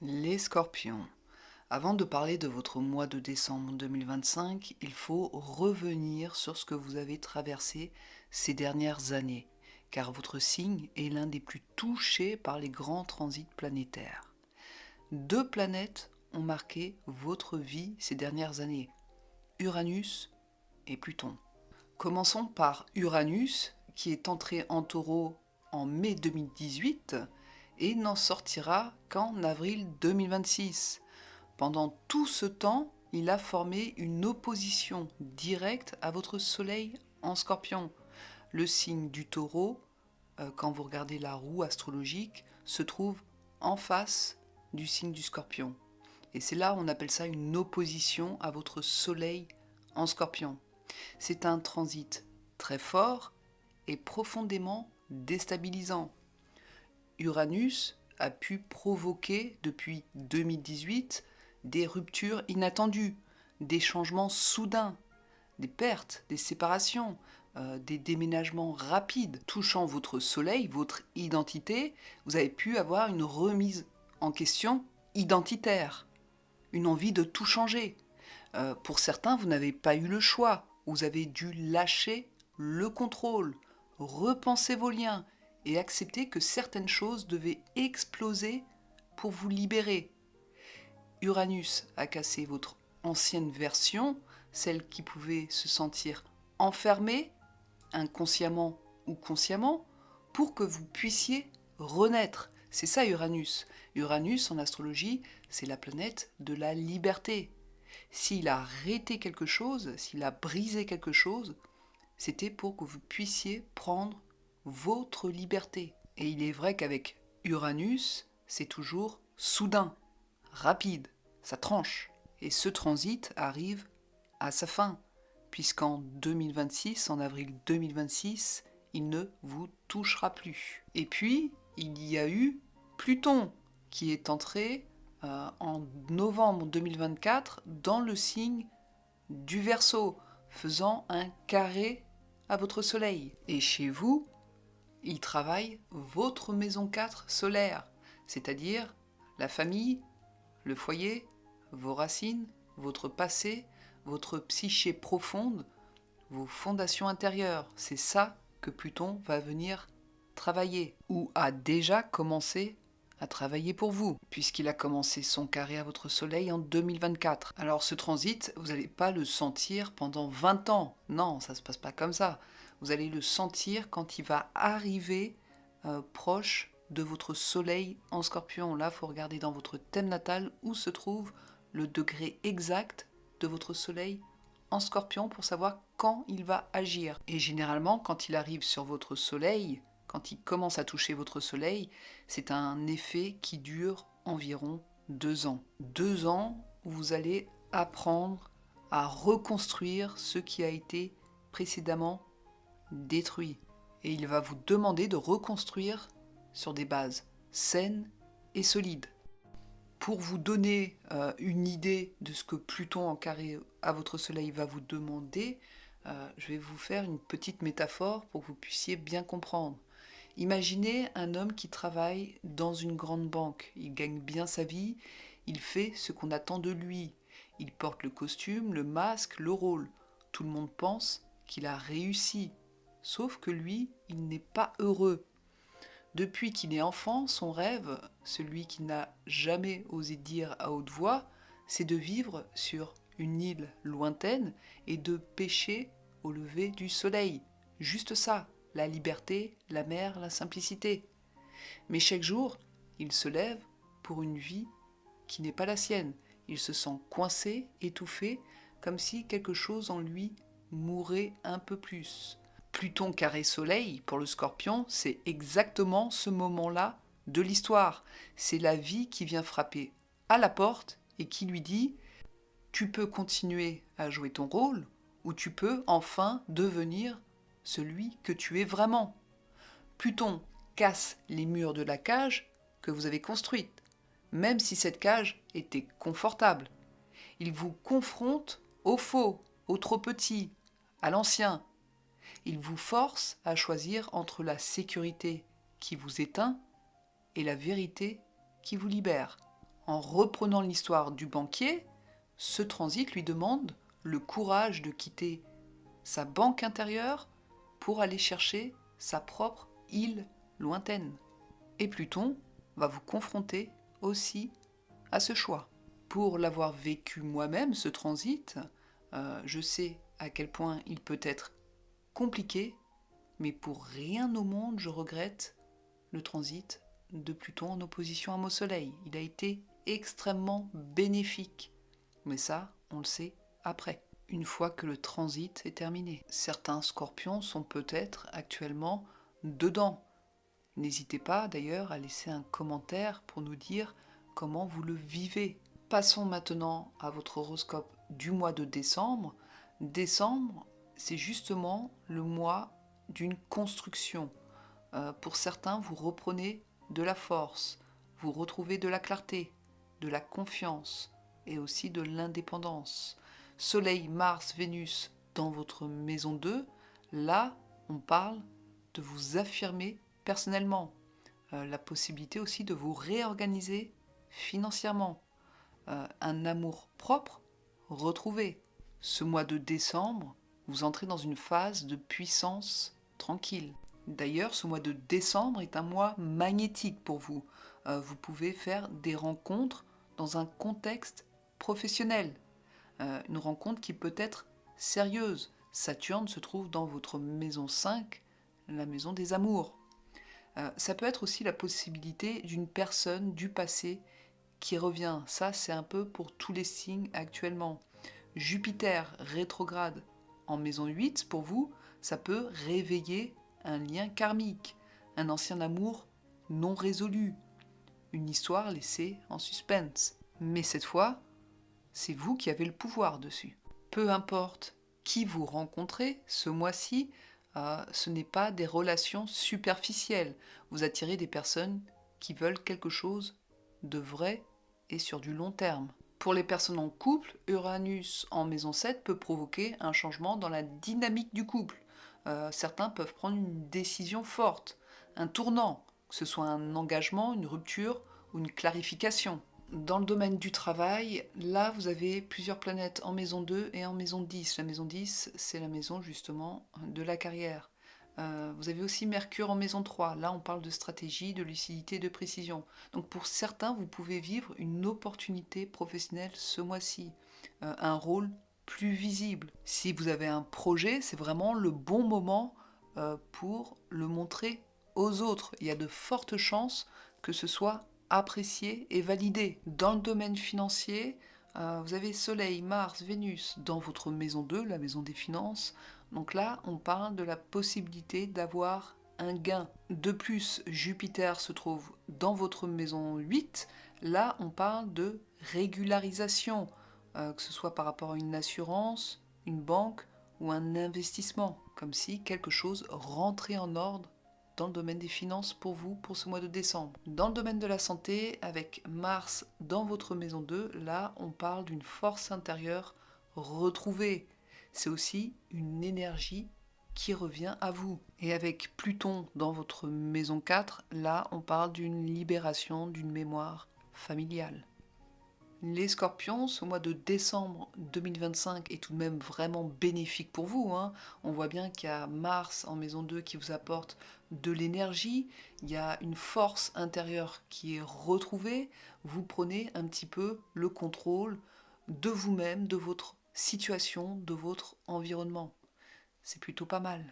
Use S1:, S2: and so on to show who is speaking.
S1: Les scorpions. Avant de parler de votre mois de décembre 2025, il faut revenir sur ce que vous avez traversé ces dernières années, car votre signe est l'un des plus touchés par les grands transits planétaires. Deux planètes ont marqué votre vie ces dernières années, Uranus et Pluton. Commençons par Uranus, qui est entré en Taureau en mai 2018 et n'en sortira qu'en avril 2026. Pendant tout ce temps, il a formé une opposition directe à votre Soleil en Scorpion. Le signe du Taureau, quand vous regardez la roue astrologique, se trouve en face du signe du Scorpion. Et c'est là on appelle ça une opposition à votre Soleil en Scorpion. C'est un transit très fort et profondément déstabilisant. Uranus a pu provoquer depuis 2018 des ruptures inattendues, des changements soudains, des pertes, des séparations, des déménagements rapides touchant votre soleil, votre identité. Vous avez pu avoir une remise en question identitaire, une envie de tout changer. Pour certains, vous n'avez pas eu le choix. Vous avez dû lâcher le contrôle, repenser vos liens et accepter que certaines choses devaient exploser pour vous libérer. Uranus a cassé votre ancienne version, celle qui pouvait se sentir enfermée, inconsciemment ou consciemment, pour que vous puissiez renaître. C'est ça Uranus. Uranus en astrologie, c'est la planète de la liberté. S'il a arrêté quelque chose, s'il a brisé quelque chose, c'était pour que vous puissiez prendre votre liberté. Et il est vrai qu'avec Uranus, c'est toujours soudain, rapide, ça tranche. Et ce transit arrive à sa fin, puisqu'en 2026, en avril 2026, il ne vous touchera plus. Et puis, il y a eu Pluton, qui est entré en novembre 2024 dans le signe du Verseau, faisant un carré à votre soleil. Et chez vous, il travaille votre maison 4 solaire, c'est-à-dire la famille, le foyer, vos racines, votre passé, votre psyché profonde, vos fondations intérieures. C'est ça que Pluton va venir travailler, ou a déjà commencé à travailler pour vous, puisqu'il a commencé son carré à votre soleil en 2024. Alors ce transit, vous n'allez pas le sentir pendant 20 ans. Non, ça ne se passe pas comme ça. Vous allez le sentir quand il va arriver proche de votre soleil en Scorpion. Là, il faut regarder dans votre thème natal où se trouve le degré exact de votre soleil en Scorpion pour savoir quand il va agir. Et généralement, quand il arrive sur votre soleil, quand il commence à toucher votre soleil, c'est un effet qui dure environ 2 ans. 2 ans où vous allez apprendre à reconstruire ce qui a été précédemment détruit. Et il va vous demander de reconstruire sur des bases saines et solides. Pour vous donner une idée de ce que Pluton en carré à votre soleil va vous demander, je vais vous faire une petite métaphore pour que vous puissiez bien comprendre. Imaginez un homme qui travaille dans une grande banque. Il gagne bien sa vie, il fait ce qu'on attend de lui. Il porte le costume, le masque, le rôle. Tout le monde pense qu'il a réussi. Sauf que lui, il n'est pas heureux. Depuis qu'il est enfant, son rêve, celui qu'il n'a jamais osé dire à haute voix, c'est de vivre sur une île lointaine et de pêcher au lever du soleil. Juste ça, la liberté, la mer, la simplicité. Mais chaque jour, il se lève pour une vie qui n'est pas la sienne. Il se sent coincé, étouffé, comme si quelque chose en lui mourait un peu plus. Pluton carré soleil, pour le Scorpion, c'est exactement ce moment-là de l'histoire. C'est la vie qui vient frapper à la porte et qui lui dit « Tu peux continuer à jouer ton rôle ou tu peux enfin devenir celui que tu es vraiment. » Pluton casse les murs de la cage que vous avez construite, même si cette cage était confortable. Il vous confronte au faux, au trop petit, à l'ancien. Il vous force à choisir entre la sécurité qui vous éteint et la vérité qui vous libère. En reprenant l'histoire du banquier, ce transit lui demande le courage de quitter sa banque intérieure pour aller chercher sa propre île lointaine. Et Pluton va vous confronter aussi à ce choix. Pour l'avoir vécu moi-même, ce transit, je sais à quel point il peut être compliqué, mais pour rien au monde je regrette le transit de Pluton en opposition à mon Soleil. Il a été extrêmement bénéfique. Mais ça, on le sait après, une fois que le transit est terminé. Certains scorpions sont peut-être actuellement dedans. N'hésitez pas d'ailleurs à laisser un commentaire pour nous dire comment vous le vivez. Passons maintenant à votre horoscope du mois de décembre. Décembre, c'est justement le mois d'une construction. Pour certains, vous reprenez de la force, vous retrouvez de la clarté, de la confiance et aussi de l'indépendance. Soleil, Mars, Vénus dans votre maison 2, là, on parle de vous affirmer personnellement. La possibilité aussi de vous réorganiser financièrement. Un amour propre retrouvé. Ce mois de décembre, vous entrez dans une phase de puissance tranquille. D'ailleurs, ce mois de décembre est un mois magnétique pour vous. Vous pouvez faire des rencontres dans un contexte professionnel. Une rencontre qui peut être sérieuse. Saturne se trouve dans votre maison 5, la maison des amours. Ça peut être aussi la possibilité d'une personne du passé qui revient. Ça, c'est un peu pour tous les signes actuellement. Jupiter rétrograde en maison 8, pour vous, ça peut réveiller un lien karmique, un ancien amour non résolu, une histoire laissée en suspense. Mais cette fois, c'est vous qui avez le pouvoir dessus. Peu importe qui vous rencontrez ce mois-ci, ce n'est pas des relations superficielles. Vous attirez des personnes qui veulent quelque chose de vrai et sur du long terme. Pour les personnes en couple, Uranus en maison 7 peut provoquer un changement dans la dynamique du couple. Certains peuvent prendre une décision forte, un tournant, que ce soit un engagement, une rupture ou une clarification. Dans le domaine du travail, là vous avez plusieurs planètes en maison 2 et en maison 10. La maison 10, c'est la maison justement de la carrière. Vous avez aussi Mercure en maison 3. Là, on parle de stratégie, de lucidité, de précision. Donc pour certains, vous pouvez vivre une opportunité professionnelle ce mois-ci, un rôle plus visible. Si vous avez un projet, c'est vraiment le bon moment pour le montrer aux autres. Il y a de fortes chances que ce soit apprécié et validé. Dans le domaine financier, vous avez Soleil, Mars, Vénus dans votre maison 2, la maison des finances. Donc là, on parle de la possibilité d'avoir un gain. De plus, Jupiter se trouve dans votre maison 8. Là, on parle de régularisation, que ce soit par rapport à une assurance, une banque ou un investissement, comme si quelque chose rentrait en ordre dans le domaine des finances pour vous pour ce mois de décembre. Dans le domaine de la santé, avec Mars dans votre maison 2, là, on parle d'une force intérieure retrouvée. C'est aussi une énergie qui revient à vous. Et avec Pluton dans votre maison 4, là, on parle d'une libération d'une mémoire familiale. Les scorpions, ce mois de décembre 2025 est tout de même vraiment bénéfique pour vous. On voit bien qu'il y a Mars en maison 2 qui vous apporte de l'énergie, il y a une force intérieure qui est retrouvée, vous prenez un petit peu le contrôle de vous-même, de votre situation, de votre environnement. C'est plutôt pas mal.